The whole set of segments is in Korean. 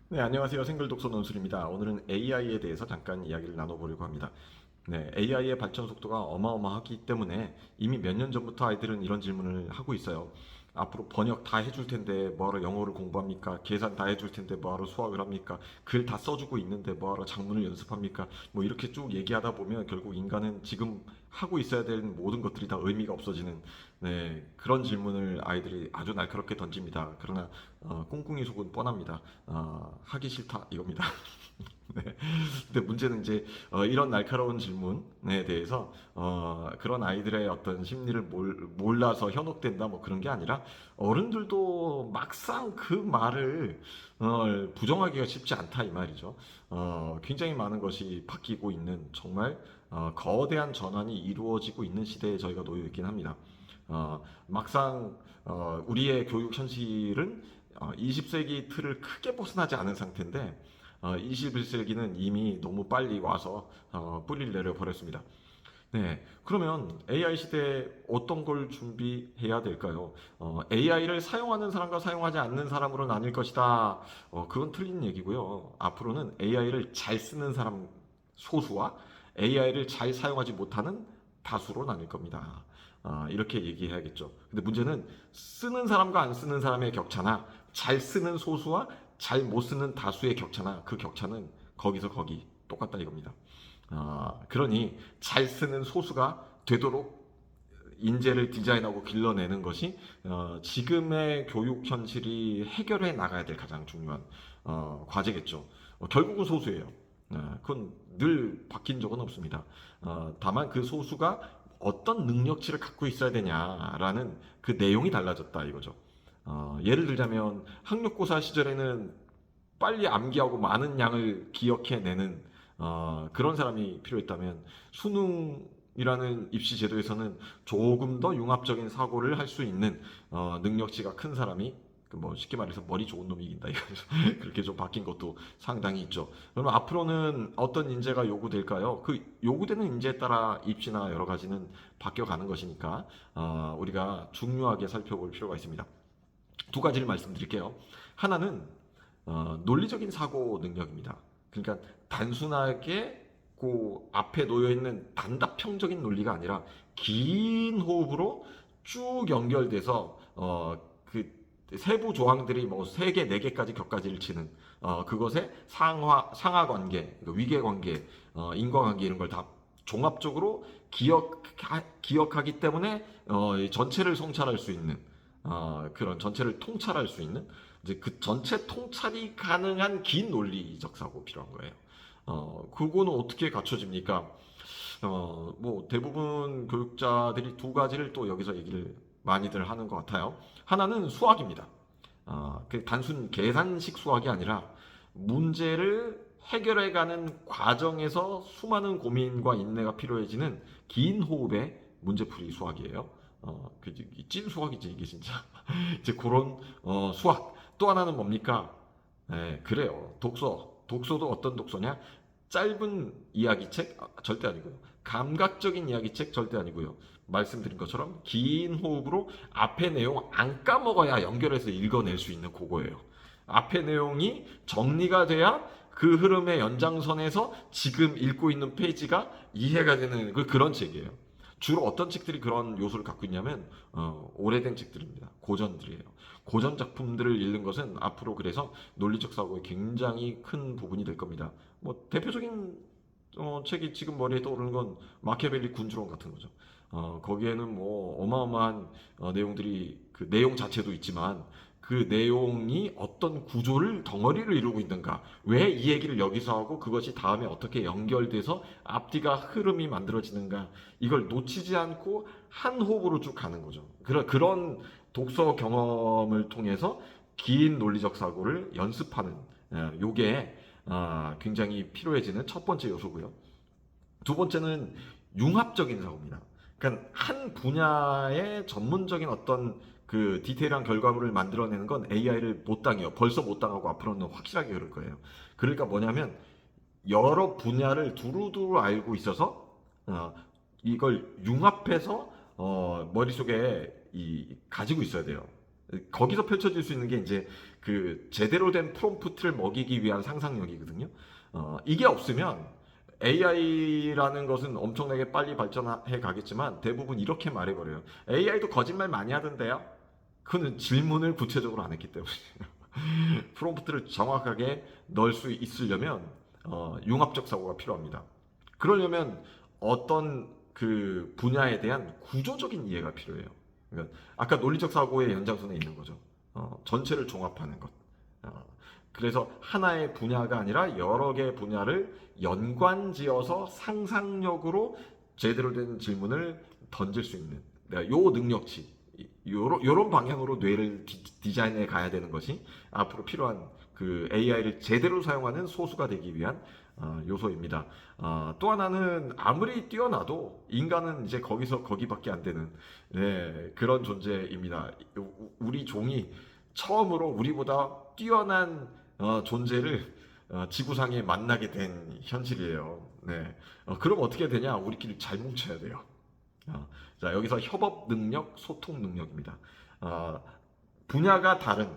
네, 안녕하세요. 생글독서 논술입니다. 오늘은 AI에 대해서 잠깐 이야기를 나눠보려고 합니다. 네, AI의 발전 속도가 어마어마하기 때문에 이미 몇 년 전부터 아이들은 이런 질문을 하고 있어요. 앞으로 번역 다 해줄 텐데 뭐하러 영어를 공부합니까? 계산 다 해줄 텐데 뭐하러 수학을 합니까? 글 다 써주고 있는데 뭐하러 작문을 연습합니까? 뭐 이렇게 쭉 얘기하다 보면 결국 인간은 지금 하고 있어야 되는 모든 것들이 다 의미가 없어지는 그런 질문을 아이들이 아주 날카롭게 던집니다. 그러나 꿍꿍이 속은 뻔합니다. 하기 싫다 이겁니다. 네. 근데 문제는 이제 이런 날카로운 질문에 대해서 그런 아이들의 어떤 심리를 몰라서 현혹된다 뭐 그런 게 아니라 어른들도 막상 그 말을 부정하기가 쉽지 않다 이 말이죠. 굉장히 많은 것이 바뀌고 있는 정말 거대한 전환이 이루어지고 있는 시대에 저희가 놓여 있긴 합니다. 막상 우리의 교육 현실은 20세기 틀을 크게 벗어나지 않은 상태인데 21세기는 이미 너무 빨리 와서 뿌리를 내려 버렸습니다. 네, 그러면 AI 시대에 어떤 걸 준비해야 될까요? AI를 사용하는 사람과 사용하지 않는 사람으로 나뉠 것이다. 그건 틀린 얘기고요. 앞으로는 AI를 잘 쓰는 사람 소수와 AI를 잘 사용하지 못하는 다수로 나뉠 겁니다. 이렇게 얘기해야겠죠. 근데 문제는 쓰는 사람과 안 쓰는 사람의 격차나 잘 쓰는 소수와 잘 못 쓰는 다수의 격차나 그 격차는 거기서 거기 똑같다 이겁니다. 그러니 잘 쓰는 소수가 되도록 인재를 디자인하고 길러내는 것이 지금의 교육 현실이 해결해 나가야 될 가장 중요한 과제겠죠. 결국은 소수예요. 그건 늘 바뀐 적은 없습니다. 다만 그 소수가 어떤 능력치를 갖고 있어야 되냐라는 그 내용이 달라졌다 이거죠. 예를 들자면 학력고사 시절에는 빨리 암기하고 많은 양을 기억해내는 그런 사람이 필요했다면 수능이라는 입시 제도에서는 조금 더 융합적인 사고를 할 수 있는 능력치가 큰 사람이 그뭐 쉽게 말해서 머리 좋은 놈이 이긴다 이거죠. 그렇게 좀 바뀐 것도 상당히 있죠. 그러면 앞으로는 어떤 인재가 요구될까요? 그 요구되는 인재에 따라 입시나 여러 가지는 바뀌어가는 것이니까 우리가 중요하게 살펴볼 필요가 있습니다. 두 가지를 말씀드릴게요. 하나는 논리적인 사고 능력입니다. 그러니까 단순하게 그 앞에 놓여 있는 단답형적인 논리가 아니라 긴 호흡으로 쭉 연결돼서 그 세부 조항들이 뭐 3개, 4개까지 격가지를 치는 그것의 상하 관계, 위계 관계, 인과관계 이런 걸 다 종합적으로 기억하기 때문에 전체를 성찰할 수 있는 그런 전체를 통찰할 수 있는 이제 그 전체 통찰이 가능한 긴 논리적 사고 필요한 거예요. 그거는 어떻게 갖춰집니까? 뭐 대부분 교육자들이 두 가지를 또 여기서 얘기를 많이들 하는 것 같아요. 하나는 수학입니다. 그 단순 계산식 수학이 아니라 문제를 해결해가는 과정에서 수많은 고민과 인내가 필요해지는 긴 호흡의 문제풀이 수학이에요. 찐 수학이지 이게 진짜. 이제 그런 수학. 또 하나는 뭡니까? 그래요. 독서도 어떤 독서냐? 짧은 이야기책 절대 아니고요. 감각적인 이야기책 절대 아니고요. 말씀드린 것처럼 긴 호흡으로 앞에 내용 안 까먹어야 연결해서 읽어낼 수 있는 그거예요. 앞에 내용이 정리가 돼야 그 흐름의 연장선에서 지금 읽고 있는 페이지가 이해가 되는 그런 책이에요. 주로 어떤 책들이 그런 요소를 갖고 있냐면 오래된 책들입니다. 고전들이에요. 고전 작품들을 읽는 것은 앞으로 그래서 논리적 사고에 굉장히 큰 부분이 될 겁니다. 뭐 대표적인 책이 지금 머리에 떠오르는 건 마키아벨리 군주론 같은 거죠. 거기에는 뭐 어마어마한 내용들이 그 내용 자체도 있지만 그 내용이 어떤 구조를 덩어리를 이루고 있는가 왜 이 얘기를 여기서 하고 그것이 다음에 어떻게 연결돼서 앞뒤가 흐름이 만들어지는가 이걸 놓치지 않고 한 호흡으로 쭉 가는 거죠. 그런 독서 경험을 통해서 긴 논리적 사고를 연습하는 요게 굉장히 필요해지는 첫 번째 요소고요. 두 번째는 융합적인 사고입니다. 그러니까 한 분야의 전문적인 어떤 그 디테일한 결과물을 만들어내는 건 AI를 못 당해요. 벌써 못 당하고 앞으로는 확실하게 그럴 거예요. 그러니까 뭐냐면 여러 분야를 두루두루 알고 있어서 이걸 융합해서 머릿속에 가지고 있어야 돼요. 거기서 펼쳐질 수 있는 게 이제 그 제대로 된 프롬프트를 먹이기 위한 상상력이거든요. 이게 없으면 AI라는 것은 엄청나게 빨리 발전해 가겠지만 대부분 이렇게 말해버려요. AI도 거짓말 많이 하던데요. 그는 질문을 구체적으로 안 했기 때문이에요. 프롬프트를 정확하게 넣을 수 있으려면 융합적 사고가 필요합니다. 그러려면 어떤 그 분야에 대한 구조적인 이해가 필요해요. 그러니까 아까 논리적 사고의 연장선에 있는 거죠. 전체를 종합하는 것. 어, 그래서 하나의 분야가 아니라 여러 개의 분야를 연관지어서 상상력으로 제대로 된 질문을 던질 수 있는 요 능력치, 요런 방향으로 뇌를 디자인해 가야 되는 것이 앞으로 필요한 그 AI를 제대로 사용하는 소수가 되기 위한 요소입니다. 또 하나는 아무리 뛰어나도 인간은 이제 거기서 거기밖에 안 되는 그런 존재입니다. 우리 종이 처음으로 우리보다 뛰어난 존재를 지구상에 만나게 된 현실이에요. 그럼 어떻게 되냐? 우리끼리 잘 뭉쳐야 돼요. 자, 여기서 협업 능력, 소통 능력입니다. 분야가 다른,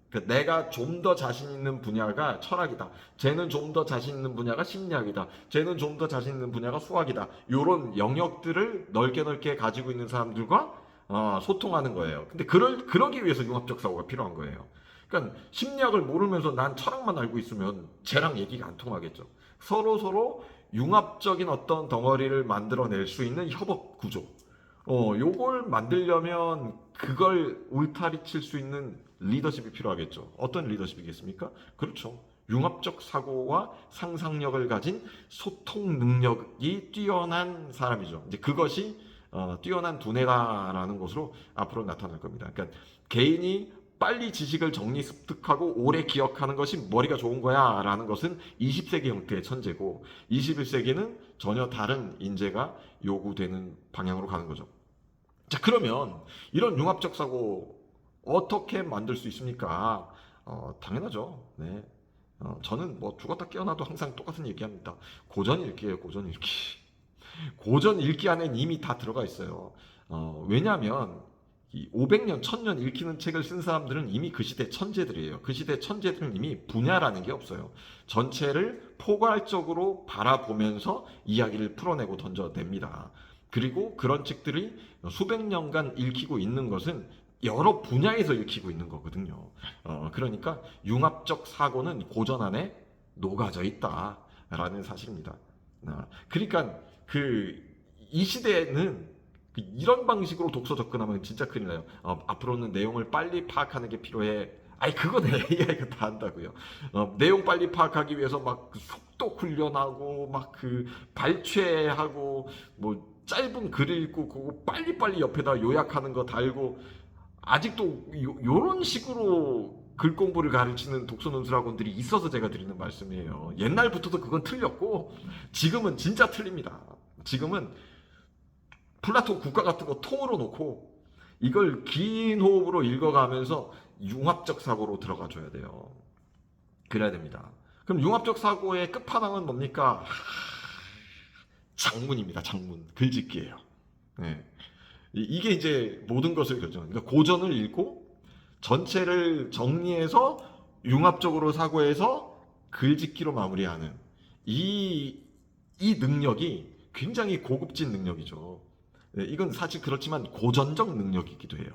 그러니까 내가 좀 더 자신 있는 분야가 철학이다. 쟤는 좀 더 자신 있는 분야가 심리학이다. 쟤는 좀 더 자신 있는 분야가 수학이다. 이런 영역들을 넓게 가지고 있는 사람들과 소통하는 거예요. 근데 그러기 위해서 융합적 사고가 필요한 거예요. 그러니까 심리학을 모르면서 난 철학만 알고 있으면 쟤랑 얘기가 안 통하겠죠. 서로 융합적인 어떤 덩어리를 만들어낼 수 있는 협업 구조. 요걸 만들려면 그걸 울타리칠 수 있는 리더십이 필요하겠죠. 어떤 리더십이겠습니까? 그렇죠. 융합적 사고와 상상력을 가진 소통 능력이 뛰어난 사람이죠. 이제 그것이 뛰어난 두뇌다라는 것으로 앞으로 나타날 겁니다. 그러니까 개인이 빨리 지식을 정리 습득하고 오래 기억하는 것이 머리가 좋은 거야 라는 것은 20세기 형태의 천재고 21세기는 전혀 다른 인재가 요구되는 방향으로 가는 거죠. 자, 그러면 이런 융합적 사고 어떻게 만들 수 있습니까? 당연하죠. 네. 저는 뭐 죽었다 깨어나도 항상 똑같은 얘기합니다. 고전 읽기예요, 고전 읽기. 고전 읽기 안에 이미 다 들어가 있어요. 왜냐하면 이 500년, 1000년 읽히는 책을 쓴 사람들은 이미 그 시대 천재들이에요. 그 시대 천재들은 이미 분야라는 게 없어요. 전체를 포괄적으로 바라보면서 이야기를 풀어내고 던져냅니다. 그리고 그런 책들이 수백 년간 읽히고 있는 것은 여러 분야에서 읽히고 있는 거거든요. 그러니까 융합적 사고는 고전 안에 녹아져 있다라는 사실입니다. 그러니까 이 시대에는 이런 방식으로 독서 접근하면 진짜 큰일 나요. 앞으로는 내용을 빨리 파악하는 게 필요해. 아니 그건 AI가 다 한다고요. 내용 빨리 파악하기 위해서 막 속도 훈련하고 막 그 발췌하고 뭐 짧은 글을 읽고 그거 빨리빨리 옆에다 요약하는 거 달고 아직도 요런 식으로 글 공부를 가르치는 독서 논술학원들이 있어서 제가 드리는 말씀이에요. 옛날부터도 그건 틀렸고 지금은 진짜 틀립니다. 지금은 플라토 국가 같은 거 통으로 놓고 이걸 긴 호흡으로 읽어가면서 융합적 사고로 들어가 줘야 돼요. 그래야 됩니다. 그럼 융합적 사고의 끝판왕은 뭡니까? 장문입니다. 장문. 글짓기예요. 네. 이게 이제 모든 것을 결정합니다. 그러니까 고전을 읽고 전체를 정리해서 융합적으로 사고해서 글짓기로 마무리하는 이 능력이 굉장히 고급진 능력이죠. 네, 이건 사실 그렇지만 고전적 능력이기도 해요.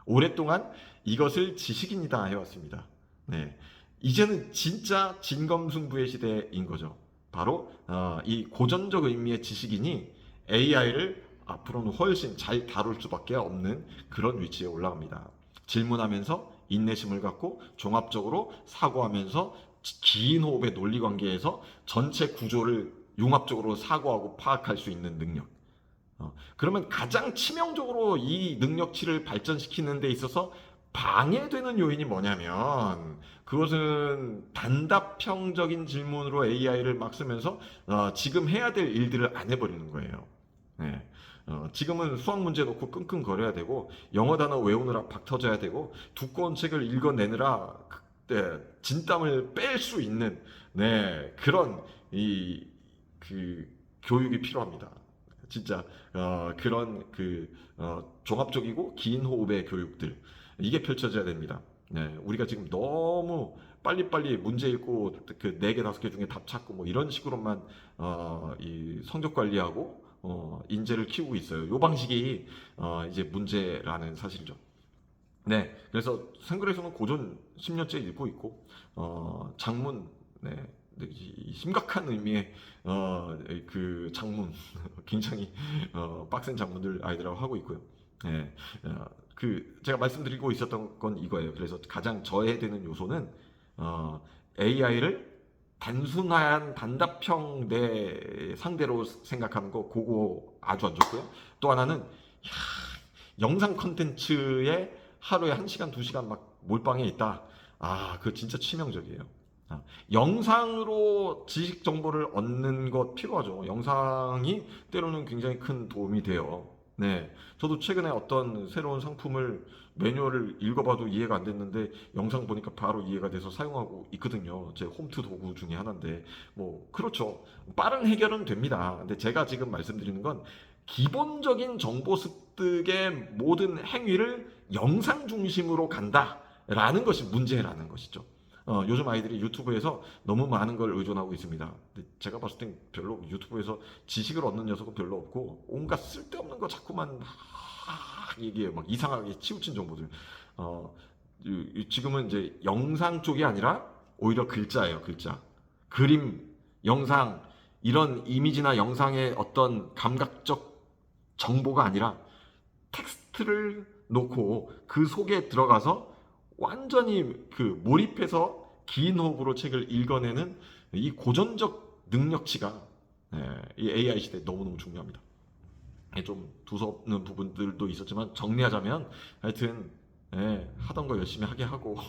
오랫동안 이것을 지식인이다 해왔습니다. 네, 이제는 진짜 진검승부의 시대인 거죠. 바로 이 고전적 의미의 지식인이 AI를 앞으로는 훨씬 잘 다룰 수밖에 없는 그런 위치에 올라갑니다. 질문하면서 인내심을 갖고 종합적으로 사고하면서 긴 호흡의 논리 관계에서 전체 구조를 융합적으로 사고하고 파악할 수 있는 능력. 그러면 가장 치명적으로 이 능력치를 발전시키는 데 있어서 방해되는 요인이 뭐냐면 그것은 단답형적인 질문으로 AI를 막 쓰면서 지금 해야 될 일들을 안 해버리는 거예요. 네. 지금은 수학 문제 놓고 끙끙거려야 되고 영어 단어 외우느라 박 터져야 되고 두꺼운 책을 읽어내느라 진땀을 뺄 수 있는 그런 그 교육이 필요합니다. 진짜 그런 종합적이고 긴 호흡의 교육들 이게 펼쳐져야 됩니다. 네, 우리가 지금 너무 빨리빨리 문제 읽고 그 4개, 5개 중에 답 찾고 뭐 이런 식으로만 이 성적 관리하고 인재를 키우고 있어요. 요 방식이 이제 문제라는 사실이죠. 네, 그래서 생글에서는 고전 10년째 읽고 있고 장문, 네, 이 심각한 의미의 그 장문 굉장히 빡센 장문들 아이들하고 하고 있고요. 네, 그 제가 말씀드리고 있었던 건 이거예요. 그래서 가장 저해되는 요소는 AI를 단순한 단답형 내 상대로 생각하는 거 그거 아주 안 좋고요. 또 하나는 영상 컨텐츠에 하루에 1시간, 2시간 막 몰빵해 있다. 그거 진짜 치명적이에요. 영상으로 지식 정보를 얻는 것 필요하죠. 영상이 때로는 굉장히 큰 도움이 돼요. 네. 저도 최근에 어떤 새로운 상품을 매뉴얼을 읽어봐도 이해가 안 됐는데 영상 보니까 바로 이해가 돼서 사용하고 있거든요. 제 홈트 도구 중에 하나인데 뭐 그렇죠. 빠른 해결은 됩니다. 근데 제가 지금 말씀드리는 건 기본적인 정보 습득의 모든 행위를 영상 중심으로 간다라는 것이 문제라는 것이죠. 요즘 아이들이 유튜브에서 너무 많은 걸 의존하고 있습니다. 근데 제가 봤을 땐 별로 유튜브에서 지식을 얻는 녀석은 별로 없고 온갖 쓸데없는 거 자꾸만 막 얘기해요. 막 이상하게 치우친 정보들. 지금은 이제 영상 쪽이 아니라 오히려 글자예요, 글자. 그림, 영상, 이런 이미지나 영상의 어떤 감각적 정보가 아니라 텍스트를 놓고 그 속에 들어가서 완전히 그 몰입해서 긴 호흡으로 책을 읽어내는 이 고전적 능력치가 이 AI 시대에 너무너무 중요합니다. 좀 두서없는 부분들도 있었지만 정리하자면 하여튼 하던 거 열심히 하게 하고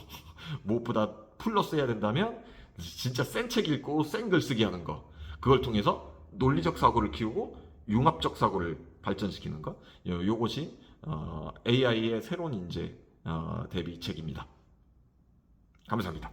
무엇보다 플러스 해야 된다면 진짜 센 책 읽고 센 글 쓰기 하는 거, 그걸 통해서 논리적 사고를 키우고 융합적 사고를 발전시키는 거, 요것이 AI의 새로운 인재 대비책입니다. 감사합니다.